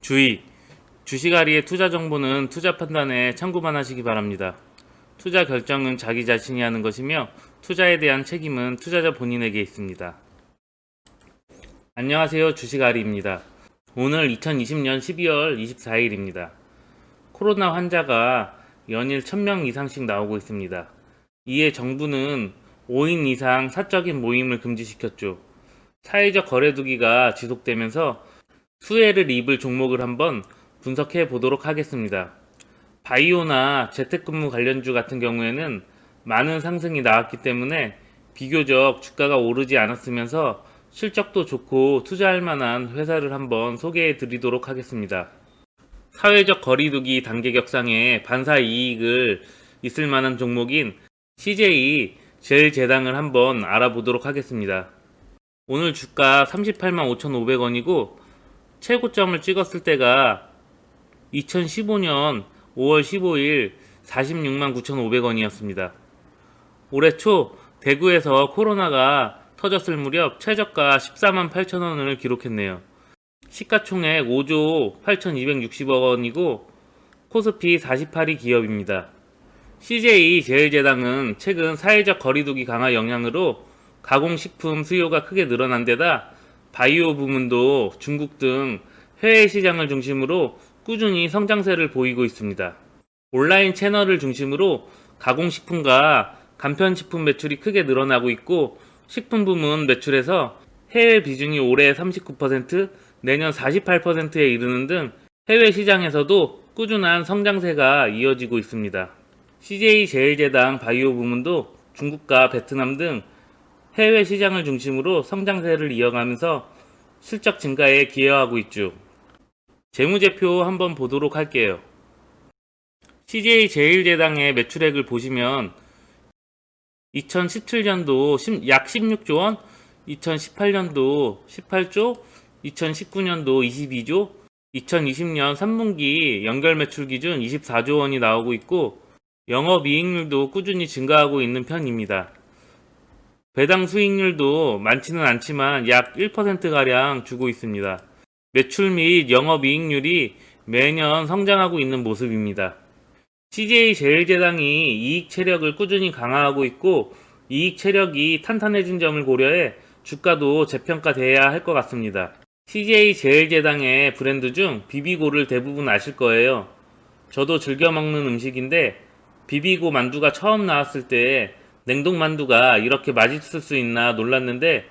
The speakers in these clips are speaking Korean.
주의! 주식아리의 투자 정보는 투자 판단에 참고만 하시기 바랍니다. 투자 결정은 자기 자신이 하는 것이며 투자에 대한 책임은 투자자 본인에게 있습니다. 안녕하세요. 주식아리입니다. 오늘 2020년 12월 24일입니다. 코로나 환자가 연일 1000명 이상씩 나오고 있습니다. 이에 정부는 5인 이상 사적인 모임을 금지시켰죠. 사회적 거리두기가 지속되면서 수혜를 입을 종목을 한번 분석해 보도록 하겠습니다. 바이오나 재택근무 관련주 같은 경우에는 많은 상승이 나왔기 때문에 비교적 주가가 오르지 않았으면서 실적도 좋고 투자할 만한 회사를 한번 소개해 드리도록 하겠습니다. 사회적 거리두기 단계 격상에 반사 이익을 있을 만한 종목인 CJ 제일제당을 한번 알아보도록 하겠습니다. 오늘 주가 38만 5,500원이고 최고점을 찍었을 때가 2015년 5월 15일 46만 9,500원이었습니다. 올해 초 대구에서 코로나가 터졌을 무렵 최저가 14만 8천원을 기록했네요. 시가총액 5조 8,260억 원이고 코스피 48위 기업입니다. CJ 제일제당은 최근 사회적 거리두기 강화 영향으로 가공식품 수요가 크게 늘어난 데다 바이오 부문도 중국 등 해외 시장을 중심으로 꾸준히 성장세를 보이고 있습니다. 온라인 채널을 중심으로 가공식품과 간편식품 매출이 크게 늘어나고 있고 식품 부문 매출에서 해외 비중이 올해 39%, 내년 48%에 이르는 등 해외 시장에서도 꾸준한 성장세가 이어지고 있습니다. CJ 제일제당 바이오 부문도 중국과 베트남 등 해외 시장을 중심으로 성장세를 이어가면서 실적 증가에 기여하고 있죠. 재무제표 한번 보도록 할게요. CJ 제일제당의 매출액을 보시면 2017년도 약 16조 원, 2018년도 18조, 2019년도 22조, 2020년 3분기 연결 매출 기준 24조 원이 나오고 있고 영업이익률도 꾸준히 증가하고 있는 편입니다. 배당 수익률도 많지는 않지만 약 1%가량 주고 있습니다. 매출 및 영업이익률이 매년 성장하고 있는 모습입니다. CJ 제일제당이 이익 체력을 꾸준히 강화하고 있고 이익 체력이 탄탄해진 점을 고려해 주가도 재평가돼야 할 것 같습니다. CJ 제일제당의 브랜드 중 비비고를 대부분 아실 거예요. 저도 즐겨 먹는 음식인데 비비고 만두가 처음 나왔을 때 냉동 만두가 이렇게 맛있을 수 있나 놀랐는데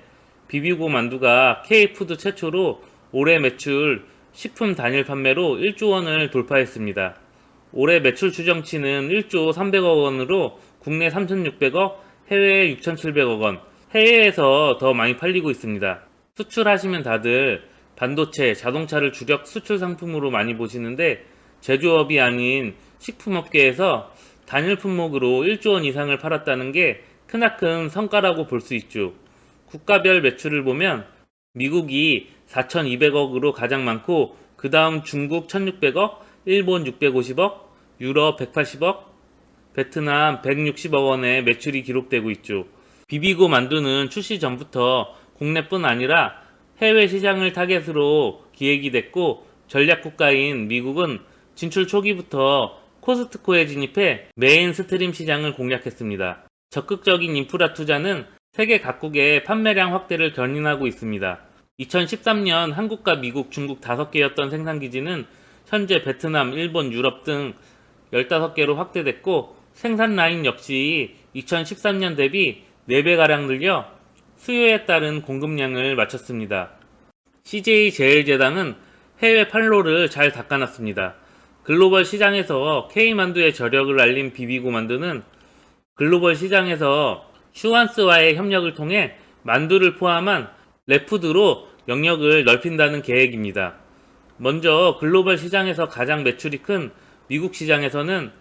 비비고 만두가 K푸드 최초로 올해 매출 식품 단일 판매로 1조 원을 돌파했습니다. 올해 매출 추정치는 1조 300억 원으로 국내 3,600억, 해외 6,700억 원, 해외에서 더 많이 팔리고 있습니다. 수출하시면 다들 반도체, 자동차를 주력 수출 상품으로 많이 보시는데 제조업이 아닌 식품업계에서 단일 품목으로 1조 원 이상을 팔았다는 게 크나큰 성과라고 볼 수 있죠. 국가별 매출을 보면 미국이 4,200억으로 가장 많고 그 다음 중국 1,600억, 일본 650억, 유럽 180억, 베트남 160억 원의 매출이 기록되고 있죠. 비비고 만두는 출시 전부터 국내뿐 아니라 해외 시장을 타겟으로 기획이 됐고 전략 국가인 미국은 진출 초기부터 코스트코에 진입해 메인 스트림 시장을 공략했습니다. 적극적인 인프라 투자는 세계 각국의 판매량 확대를 견인하고 있습니다. 2013년 한국과 미국, 중국 5개였던 생산기지는 현재 베트남, 일본, 유럽 등 15개로 확대됐고 생산 라인 역시 2013년 대비 4배가량 늘려 수요에 따른 공급량을 맞췄습니다. CJ 제일제당은 해외 판로를 잘 닦아놨습니다. 글로벌 시장에서 K만두의 저력을 알린 비비고 만두는 글로벌 시장에서 슈완스와의 협력을 통해 만두를 포함한 랩푸드로 영역을 넓힌다는 계획입니다. 먼저 글로벌 시장에서 가장 매출이 큰 미국 시장에서는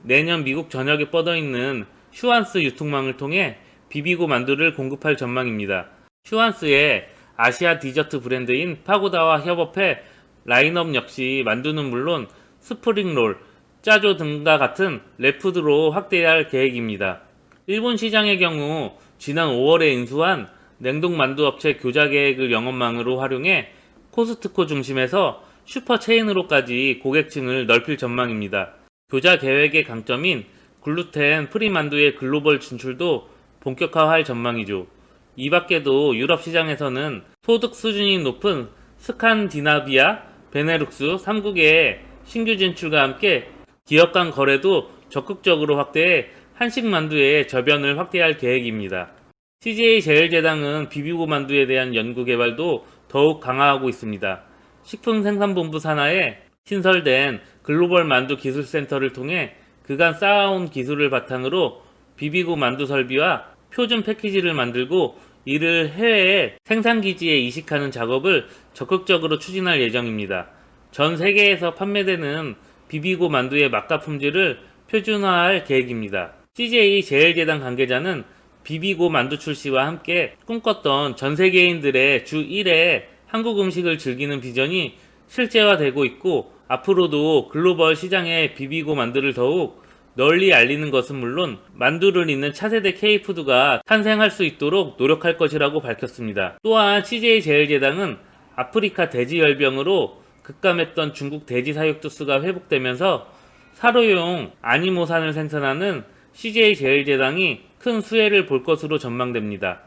내년 미국 전역에 뻗어있는 슈완스 유통망을 통해 비비고 만두를 공급할 전망입니다. 슈완스의 아시아 디저트 브랜드인 파고다와 협업해 라인업 역시 만두는 물론 스프링롤, 짜조 등과 같은 랩푸드로 확대할 계획입니다. 일본 시장의 경우 지난 5월에 인수한 냉동 만두 업체 교자 계획을 영업망으로 활용해 코스트코 중심에서 슈퍼 체인으로까지 고객층을 넓힐 전망입니다. 교자 계획의 강점인 글루텐 프리 만두의 글로벌 진출도 본격화할 전망이죠. 이 밖에도 유럽 시장에서는 소득 수준이 높은 스칸디나비아, 베네룩스 3국의 신규 진출과 함께 기업 간 거래도 적극적으로 확대해 한식 만두의 저변을 확대할 계획입니다. CJ 제일제당은 비비고 만두에 대한 연구 개발도 더욱 강화하고 있습니다. 식품생산본부 산하에 신설된 글로벌 만두 기술센터를 통해 그간 쌓아온 기술을 바탕으로 비비고 만두 설비와 표준 패키지를 만들고 이를 해외의 생산기지에 이식하는 작업을 적극적으로 추진할 예정입니다. 전 세계에서 판매되는 비비고 만두의 막가 품질을 표준화할 계획입니다. CJ 제일제당 관계자는 비비고 만두 출시와 함께 꿈꿨던 전 세계인들의 주 1회 한국 음식을 즐기는 비전이 실제화되고 있고 앞으로도 글로벌 시장에 비비고 만두를 더욱 널리 알리는 것은 물론 만두를 잇는 차세대 K푸드가 탄생할 수 있도록 노력할 것이라고 밝혔습니다. 또한 CJ 제일제당은 아프리카 돼지열병으로 급감했던 중국 돼지 사육도 수가 회복되면서 사료용 아니모산을 생산하는 CJ 제일제당이 큰 수혜를 볼 것으로 전망됩니다.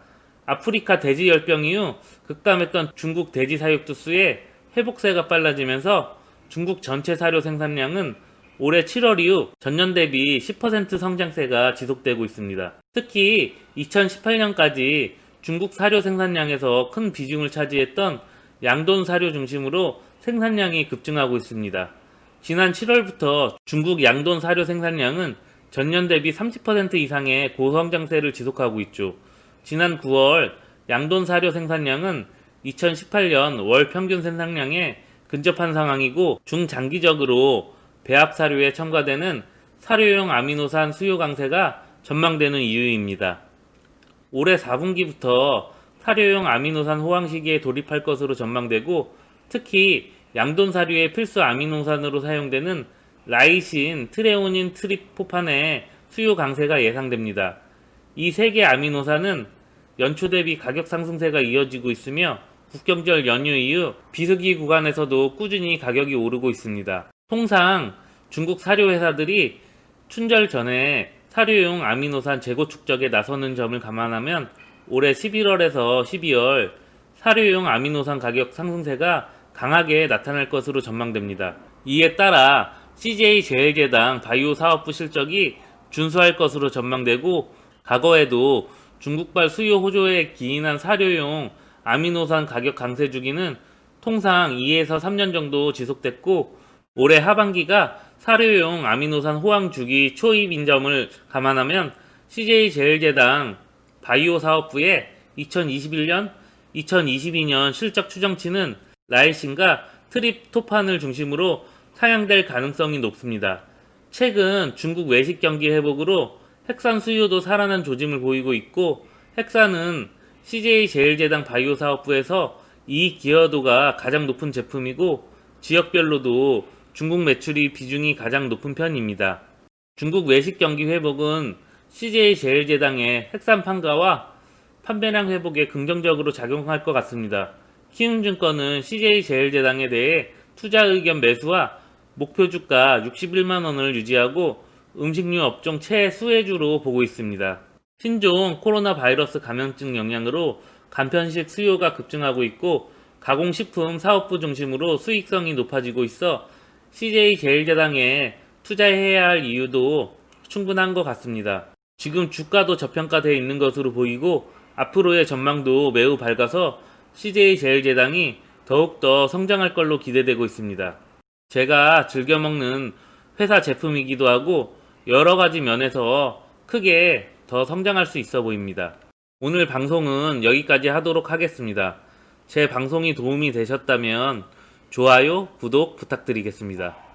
아프리카 돼지열병 이후 급감했던 중국 돼지 사육도 수의 회복세가 빨라지면서 중국 전체 사료 생산량은 올해 7월 이후 전년 대비 10% 성장세가 지속되고 있습니다. 특히 2018년까지 중국 사료 생산량에서 큰 비중을 차지했던 양돈 사료 중심으로 생산량이 급증하고 있습니다. 지난 7월부터 중국 양돈 사료 생산량은 전년 대비 30% 이상의 고성장세를 지속하고 있죠. 지난 9월 양돈 사료 생산량은 2018년 월 평균 생산량에 근접한 상황이고 중장기적으로 배합 사료에 첨가되는 사료용 아미노산 수요 강세가 전망되는 이유입니다. 올해 4분기부터 사료용 아미노산 호황 시기에 돌입할 것으로 전망되고 특히 양돈 사료의 필수 아미노산으로 사용되는 라이신, 트레오닌, 트립포판의 수요 강세가 예상됩니다. 이 세 개 아미노산은 연초 대비 가격 상승세가 이어지고 있으며 국경절 연휴 이후 비수기 구간에서도 꾸준히 가격이 오르고 있습니다. 통상 중국 사료 회사들이 춘절 전에 사료용 아미노산 재고 축적에 나서는 점을 감안하면 올해 11월에서 12월 사료용 아미노산 가격 상승세가 강하게 나타날 것으로 전망됩니다. 이에 따라 CJ 제일제당 바이오 사업부 실적이 준수할 것으로 전망되고 과거에도 중국발 수요 호조에 기인한 사료용 아미노산 가격 강세 주기는 통상 2에서 3년 정도 지속됐고 올해 하반기가 사료용 아미노산 호황 주기 초입인 점을 감안하면 CJ 제일제당 바이오 사업부의 2021년, 2022년 실적 추정치는 라이신과 트립토판을 중심으로 상향될 가능성이 높습니다. 최근 중국 외식 경기 회복으로 핵산 수요도 살아난 조짐을 보이고 있고 핵산은 CJ 제일제당 바이오 사업부에서 이익 기여도가 가장 높은 제품이고 지역별로도 중국 매출이 비중이 가장 높은 편입니다. 중국 외식 경기 회복은 CJ 제일제당의 핵산 판가와 판매량 회복에 긍정적으로 작용할 것 같습니다. 키움증권은 CJ 제일제당에 대해 투자 의견 매수와 목표 주가 61만원을 유지하고 음식류 업종 최수혜주로 보고 있습니다. 신종 코로나 바이러스 감염증 영향으로 간편식 수요가 급증하고 있고 가공식품 사업부 중심으로 수익성이 높아지고 있어 CJ 제일제당에 투자해야 할 이유도 충분한 것 같습니다. 지금 주가도 저평가되어 있는 것으로 보이고 앞으로의 전망도 매우 밝아서 CJ 제일제당이 더욱더 성장할 걸로 기대되고 있습니다. 제가 즐겨 먹는 회사 제품이기도 하고 여러 가지 면에서 크게 더 성장할 수 있어 보입니다. 오늘 방송은 여기까지 하도록 하겠습니다. 제 방송이 도움이 되셨다면 좋아요, 구독 부탁드리겠습니다.